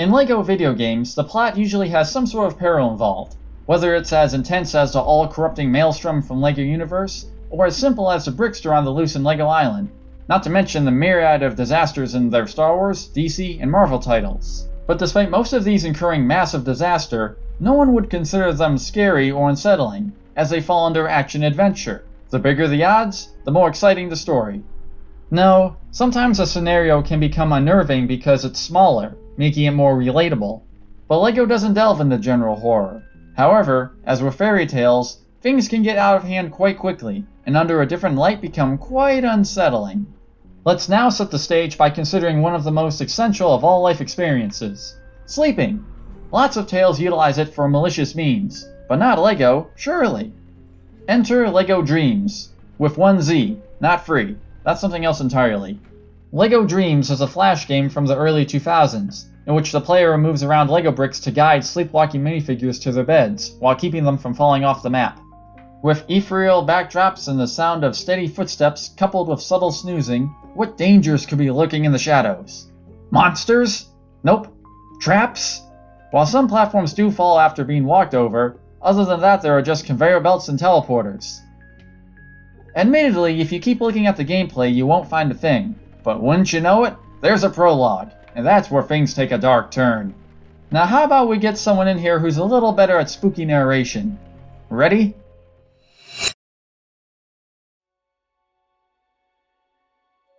In LEGO video games, the plot usually has some sort of peril involved, whether it's as intense as the all-corrupting maelstrom from LEGO Universe, or as simple as the brickster on the loose in LEGO Island, not to mention the myriad of disasters in their Star Wars, DC, and Marvel titles. But despite most of these incurring massive disaster, no one would consider them scary or unsettling, as they fall under action-adventure. The bigger the odds, the more exciting the story. No, sometimes a scenario can become unnerving because it's smaller, making it more relatable. But LEGO doesn't delve into general horror. However, as with fairy tales, things can get out of hand quite quickly, and under a different light become quite unsettling. Let's now set the stage by considering one of the most essential of all life experiences: sleeping. Lots of tales utilize it for malicious means, but not LEGO, surely. Enter LEGO Dreamz, with one Z, not free. That's something else entirely. LEGO Dreamz is a flash game from the early 2000s, in which the player moves around LEGO bricks to guide sleepwalking minifigures to their beds, while keeping them from falling off the map. With ethereal backdrops and the sound of steady footsteps coupled with subtle snoozing, what dangers could be lurking in the shadows? Monsters? Nope. Traps? While some platforms do fall after being walked over, other than that there are just conveyor belts and teleporters. Admittedly, if you keep looking at the gameplay you won't find a thing, but wouldn't you know it, there's a prologue, and that's where things take a dark turn. Now how about we get someone in here who's a little better at spooky narration? Ready?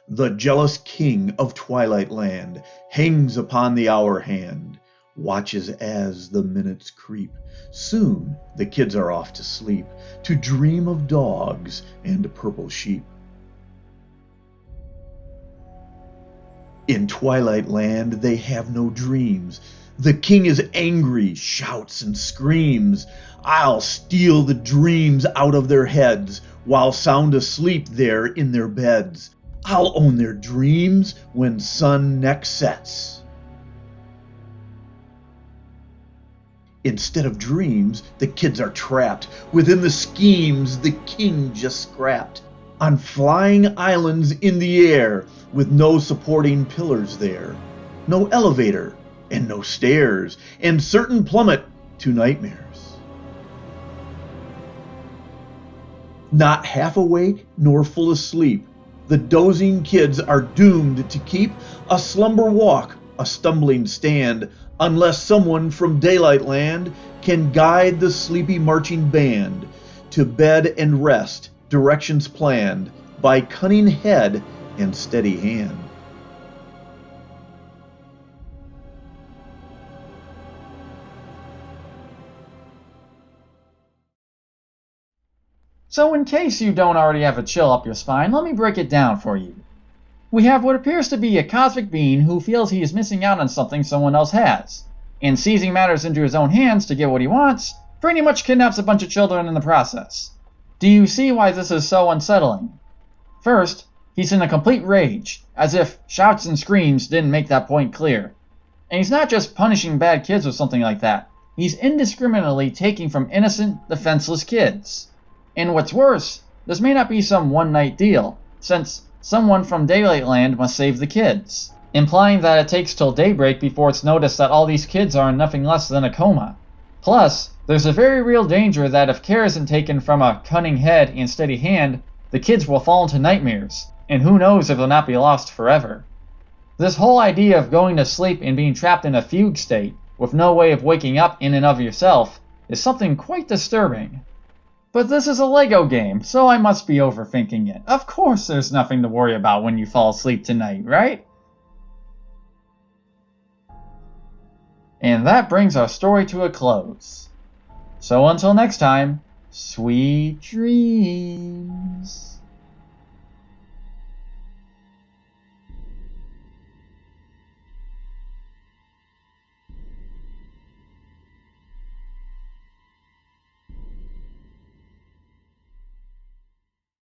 The jealous king of Twilight Land hangs upon the hour hand, watches as the minutes creep. Soon the kids are off to sleep, to dream of dogs and purple sheep. In Twilight Land they have no dreams. The king is angry, shouts and screams. I'll steal the dreams out of their heads, while sound asleep there in their beds. I'll own their dreams when sun next sets. Instead of dreams, the kids are trapped within the schemes the king just scrapped. On flying islands in the air, with no supporting pillars there. No elevator, and no stairs, and certain plummet to nightmares. Not half awake, nor full asleep, the dozing kids are doomed to keep a slumber walk, a stumbling stand, unless someone from Daylight Land can guide the sleepy marching band to bed and rest, directions planned by cunning head and steady hand. So in case you don't already have a chill up your spine, let me break it down for you. We have what appears to be a cosmic being who feels he is missing out on something someone else has, and seizing matters into his own hands to get what he wants, pretty much kidnaps a bunch of children in the process. Do you see why this is so unsettling? First, he's in a complete rage, as if shouts and screams didn't make that point clear. And he's not just punishing bad kids or something like that, he's indiscriminately taking from innocent, defenseless kids. And what's worse, this may not be some one-night deal, since someone from Daylight Land must save the kids, implying that it takes till daybreak before it's noticed that all these kids are in nothing less than a coma. Plus, there's a very real danger that if care isn't taken from a cunning head and steady hand, the kids will fall into nightmares, and who knows if they'll not be lost forever. This whole idea of going to sleep and being trapped in a fugue state, with no way of waking up in and of yourself, is something quite disturbing. But this is a LEGO game, so I must be overthinking it. Of course there's nothing to worry about when you fall asleep tonight, right? And that brings our story to a close. So until next time, sweet dreams.